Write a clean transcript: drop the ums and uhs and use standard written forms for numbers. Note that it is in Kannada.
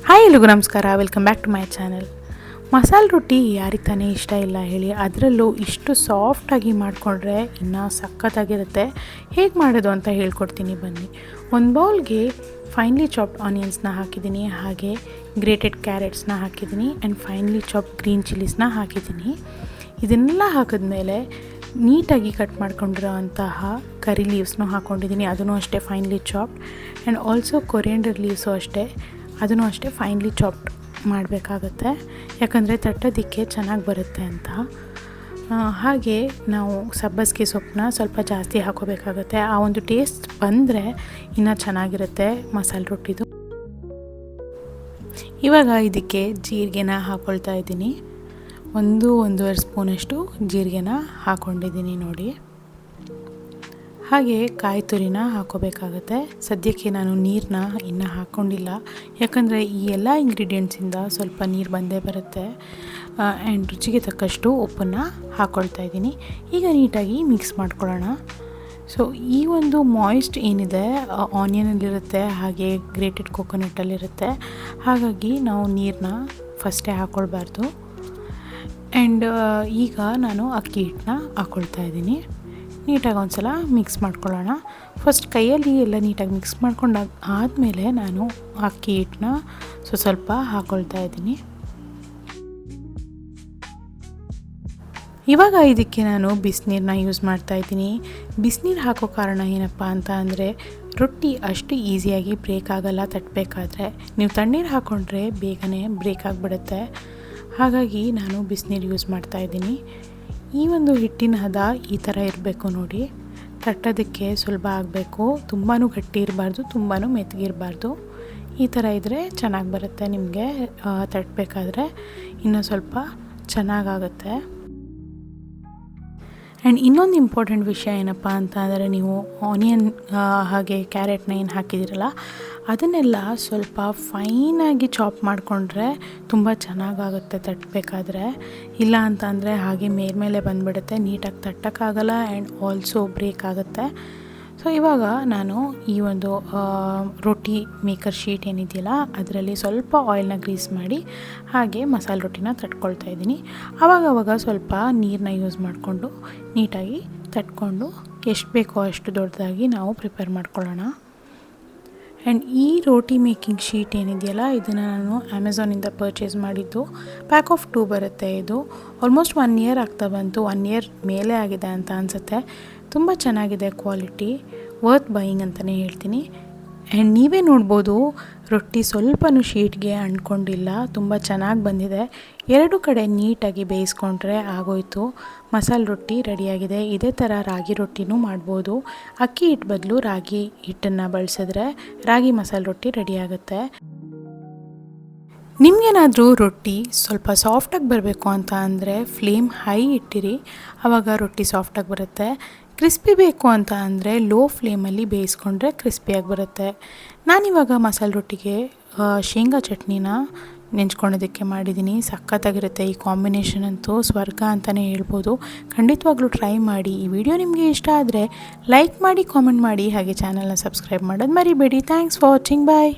ಹಾಯ್ ಎಲ್ರಿಗೂ ನಮಸ್ಕಾರ, welcome back to my channel. ಮಸಾಲೆ ರೊಟ್ಟಿ ಯಾರಿಗೆ ತಾನೇ ಇಷ್ಟ ಇಲ್ಲ ಹೇಳಿ. ಅದರಲ್ಲೂ ಇಷ್ಟು ಸಾಫ್ಟಾಗಿ ಮಾಡಿಕೊಂಡ್ರೆ ಇನ್ನೂ ಸಖತ್ತಾಗಿರುತ್ತೆ. ಹೇಗೆ ಮಾಡೋದು ಅಂತ ಹೇಳ್ಕೊಡ್ತೀನಿ ಬನ್ನಿ. ಒಂದು ಬೌಲ್ಗೆ ಫೈನ್ಲಿ ಚಾಪ್ಡ್ ಆನಿಯನ್ಸ್ನ ಹಾಕಿದ್ದೀನಿ, ಹಾಗೆ ಗ್ರೇಟೆಡ್ ಕ್ಯಾರೆಟ್ಸ್ನ ಹಾಕಿದ್ದೀನಿ ಆ್ಯಂಡ್ ಫೈನ್ಲಿ ಚಾಪ್ಡ್ ಗ್ರೀನ್ ಚಿಲ್ಲೀಸ್ನ ಹಾಕಿದ್ದೀನಿ. ಇದನ್ನೆಲ್ಲ ಹಾಕಿದ್ಮೇಲೆ ನೀಟಾಗಿ ಕಟ್ ಮಾಡ್ಕೊಂಡಿರೋ ಅಂತಹ ಕರಿ ಲೀವ್ಸ್ನೂ ಹಾಕ್ಕೊಂಡಿದ್ದೀನಿ, ಅದನ್ನು ಅಷ್ಟೇ finally chopped. And also coriander leaves ಅಷ್ಟೇ, ಅದನ್ನು ಅಷ್ಟೇ ಫೈನ್ಲಿ ಚಾಪ್ಡ್ ಮಾಡಬೇಕಾಗತ್ತೆ, ಯಾಕಂದರೆ ತಟ್ಟೋದಕ್ಕೆ ಚೆನ್ನಾಗಿ ಬರುತ್ತೆ ಅಂತ. ಹಾಗೆ ನಾವು ಸಬ್ಬಸಿಗೆ ಸೊಪ್ಪನ್ನ ಸ್ವಲ್ಪ ಜಾಸ್ತಿ ಹಾಕೋಬೇಕಾಗತ್ತೆ. ಆ ಒಂದು ಟೇಸ್ಟ್ ಬಂದರೆ ಇನ್ನೂ ಚೆನ್ನಾಗಿರುತ್ತೆ ಮಸಾಲೆ ರೊಟ್ಟಿದು. ಇವಾಗ ಇದಕ್ಕೆ ಜೀರಿಗೆನ ಹಾಕ್ಕೊಳ್ತಾ ಇದ್ದೀನಿ. ಒಂದೂವರೆ ಸ್ಪೂನಷ್ಟು ಜೀರಿಗೆನ ಹಾಕ್ಕೊಂಡಿದ್ದೀನಿ ನೋಡಿ. ಹಾಗೆ ಕಾಯಿ ತುರಿನ ಹಾಕೋಬೇಕಾಗತ್ತೆ. ಸದ್ಯಕ್ಕೆ ನಾನು ನೀರನ್ನ ಇನ್ನೂ ಹಾಕ್ಕೊಂಡಿಲ್ಲ, ಯಾಕಂದರೆ ಈ ಎಲ್ಲ ಇಂಗ್ರೀಡಿಯೆಂಟ್ಸಿಂದ ಸ್ವಲ್ಪ ನೀರು ಬಂದೇ ಬರುತ್ತೆ. ಆ್ಯಂಡ್ ರುಚಿಗೆ ತಕ್ಕಷ್ಟು ಉಪ್ಪನ್ನು ಹಾಕ್ಕೊಳ್ತಾ ಇದ್ದೀನಿ. ಈಗ ನೀಟಾಗಿ ಮಿಕ್ಸ್ ಮಾಡ್ಕೊಳ್ಳೋಣ. ಸೊ ಈ ಒಂದು ಮಾಯ್ಸ್ಟ್ ಏನಿದೆ ಆನಿಯನಲ್ಲಿರುತ್ತೆ, ಹಾಗೆ ಗ್ರೇಟೆಡ್ ಕೊಕೊನಟ್ಟಲ್ಲಿರುತ್ತೆ. ಹಾಗಾಗಿ ನಾವು ನೀರನ್ನ ಫಸ್ಟೇ ಹಾಕ್ಕೊಳ್ಬಾರ್ದು. ಆ್ಯಂಡ್ ಈಗ ನಾನು ಅಕ್ಕಿ ಹಿಟ್ಟನ್ನ ಹಾಕ್ಕೊಳ್ತಾ ಇದ್ದೀನಿ. ನೀಟಾಗಿ ಒಂದು ಸಲ ಮಿಕ್ಸ್ ಮಾಡ್ಕೊಳ್ಳೋಣ. ಫಸ್ಟ್ ಕೈಯಲ್ಲಿ ಎಲ್ಲ ನೀಟಾಗಿ ಮಿಕ್ಸ್ ಮಾಡ್ಕೊಂಡಾಗ ಆದಮೇಲೆ ನಾನು ಅಕ್ಕಿ ಹಿಟ್ಟನ್ನ ಸ್ವಲ್ಪ ಹಾಕ್ಕೊಳ್ತಾ ಇದ್ದೀನಿ. ಇವಾಗ ಇದಕ್ಕೆ ನಾನು ಬಿಸಿನೀರನ್ನ ಯೂಸ್ ಮಾಡ್ತಾ ಇದ್ದೀನಿ. ಬಿಸಿನೀರು ಹಾಕೋ ಕಾರಣ ಏನಪ್ಪ ಅಂತ ಅಂದರೆ ರೊಟ್ಟಿ ಅಷ್ಟು ಈಸಿಯಾಗಿ ಬ್ರೇಕ್ ಆಗೋಲ್ಲ ತಟ್ಟಬೇಕಾದ್ರೆ. ನೀವು ತಣ್ಣೀರು ಹಾಕ್ಕೊಂಡ್ರೆ ಬೇಗನೆ ಬ್ರೇಕ್ ಆಗಿಬಿಡುತ್ತೆ. ಹಾಗಾಗಿ ನಾನು ಬಿಸಿನೀರು ಯೂಸ್ ಮಾಡ್ತಾ ಇದ್ದೀನಿ. ಈ ಒಂದು ಹಿಟ್ಟಿನ ಹದ ಈ ಥರ ಇರಬೇಕು ನೋಡಿ. ತಟ್ಟೋದಕ್ಕೆ ಸುಲಭ ಆಗಬೇಕು, ತುಂಬಾ ಗಟ್ಟಿ ಇರಬಾರ್ದು, ತುಂಬಾ ಮೆತ್ತಗಿರಬಾರ್ದು. ಈ ಥರ ಇದ್ದರೆ ಚೆನ್ನಾಗಿ ಬರುತ್ತೆ ನಿಮಗೆ ತಟ್ಟಬೇಕಾದ್ರೆ, ಇನ್ನೂ ಸ್ವಲ್ಪ ಚೆನ್ನಾಗಾಗುತ್ತೆ. ಆ್ಯಂಡ್ ಇನ್ನೊಂದು ಇಂಪಾರ್ಟೆಂಟ್ ವಿಷಯ ಏನಪ್ಪ ಅಂತ ಅಂದರೆ, ನೀವು ಆನಿಯನ್ ಹಾಗೆ ಕ್ಯಾರೆಟ್ನ ಏನು ಹಾಕಿದ್ದೀರಲ್ಲ ಅದನ್ನೆಲ್ಲ ಸ್ವಲ್ಪ ಫೈನಾಗಿ ಚಾಪ್ ಮಾಡಿಕೊಂಡ್ರೆ ತುಂಬ ಚೆನ್ನಾಗಾಗುತ್ತೆ ತಟ್ಟಬೇಕಾದ್ರೆ. ಇಲ್ಲ ಅಂತ ಅಂದರೆ ಹಾಗೆ ಮೇಲ್ಮೇಲೆ ಬಂದುಬಿಡುತ್ತೆ, ನೀಟಾಗಿ ತಟ್ಟೋಕ್ಕಾಗಲ್ಲ ಆ್ಯಂಡ್ ಆಲ್ಸೋ ಬ್ರೇಕ್ ಆಗುತ್ತೆ. ಸೊ ಇವಾಗ ನಾನು ಈ ಒಂದು ರೊಟ್ಟಿ ಮೇಕರ್ ಶೀಟ್ ಏನಿದೆಯಲ್ಲ ಅದರಲ್ಲಿ ಸ್ವಲ್ಪ ಆಯಿಲ್ನ ಗ್ರೀಸ್ ಮಾಡಿ ಹಾಗೆ ಮಸಾಲೆ ರೊಟ್ಟಿನ ತಟ್ಕೊಳ್ತಾ ಇದ್ದೀನಿ. ಆವಾಗವಾಗ ಸ್ವಲ್ಪ ನೀರನ್ನ ಯೂಸ್ ಮಾಡಿಕೊಂಡು ನೀಟಾಗಿ ತಟ್ಕೊಂಡು ಎಷ್ಟು ಬೇಕೋ ಅಷ್ಟು ದೊಡ್ಡದಾಗಿ ನಾವು ಪ್ರಿಪೇರ್ ಮಾಡ್ಕೊಳ್ಳೋಣ. ಆ್ಯಂಡ್ ಈ ರೋಟಿ ಮೇಕಿಂಗ್ ಶೀಟ್ ಏನಿದೆಯಲ್ಲ ಇದನ್ನು ನಾನು ಅಮೆಝಾನಿಂದ ಪರ್ಚೇಸ್ ಮಾಡಿದ್ದು. ಪ್ಯಾಕ್ ಆಫ್ 2 ಬರುತ್ತೆ. ಇದು ಆಲ್ಮೋಸ್ಟ್ 1 ಇಯರ್ ಆಗ್ತಾ ಬಂತು, 1 ಇಯರ್ ಮೇಲೆ ಆಗಿದೆ ಅಂತ ಅನಿಸುತ್ತೆ. ತುಂಬ ಚೆನ್ನಾಗಿದೆ ಕ್ವಾಲಿಟಿ, ವರ್ತ್ ಬೈಯಿಂಗ್ ಅಂತಲೇ ಹೇಳ್ತೀನಿ. ಆ್ಯಂಡ್ ನೀವೇ ನೋಡ್ಬೋದು, ರೊಟ್ಟಿ ಸ್ವಲ್ಪನೂ ಶೀಟ್ಗೆ ಅಂಟ್ಕೊಂಡಿಲ್ಲ, ತುಂಬ ಚೆನ್ನಾಗಿ ಬಂದಿದೆ. 2 ಕಡೆ ನೀಟಾಗಿ ಬೇಯಿಸ್ಕೊಂಡ್ರೆ ಆಗೋಯ್ತು, ಮಸಾಲೆ ರೊಟ್ಟಿ ರೆಡಿಯಾಗಿದೆ. ಇದೇ ಥರ ರಾಗಿ ರೊಟ್ಟಿನೂ ಮಾಡ್ಬೋದು. ಅಕ್ಕಿ ಹಿಟ್ಟು ಬದಲು ರಾಗಿ ಹಿಟ್ಟನ್ನು ಬಳಸಿದ್ರೆ ರಾಗಿ ಮಸಾಲೆ ರೊಟ್ಟಿ ರೆಡಿಯಾಗುತ್ತೆ. ನಿಮಗೇನಾದರೂ ರೊಟ್ಟಿ ಸ್ವಲ್ಪ ಸಾಫ್ಟಾಗಿ ಬರಬೇಕು ಅಂತ ಅಂದರೆ ಫ್ಲೇಮ್ ಹೈ ಇಟ್ಟಿರಿ, ಆವಾಗ ರೊಟ್ಟಿ ಸಾಫ್ಟಾಗಿ ಬರುತ್ತೆ. ಕ್ರಿಸ್ಪಿ ಬೇಕು ಅಂತ ಅಂದರೆ ಲೋ ಫ್ಲೇಮಲ್ಲಿ ಬೇಯಿಸ್ಕೊಂಡ್ರೆ ಕ್ರಿಸ್ಪಿಯಾಗಿ ಬರುತ್ತೆ. ನಾನಿವಾಗ ಮಸಾಲೆ ರೊಟ್ಟಿಗೆ ಶೇಂಗಾ ಚಟ್ನಿನ ನೆಂಚ್ಕೊಳ್ಳೋದಕ್ಕೆ ಮಾಡಿದ್ದೀನಿ. ಸಖತ್ತಾಗಿರುತ್ತೆ ಈ ಕಾಂಬಿನೇಷನ್, ಅಂತೂ ಸ್ವರ್ಗ ಅಂತಲೇ ಹೇಳ್ಬೋದು. ಖಂಡಿತವಾಗ್ಲೂ ಟ್ರೈ ಮಾಡಿ. ಈ ವಿಡಿಯೋ ನಿಮಗೆ ಇಷ್ಟ ಆದರೆ ಲೈಕ್ ಮಾಡಿ, ಕಾಮೆಂಟ್ ಮಾಡಿ, ಹಾಗೆ ಚಾನಲ್ನ ಸಬ್ಸ್ಕ್ರೈಬ್ ಮಾಡೋದು ಮರಿಬೇಡಿ. Thanks for watching, bye.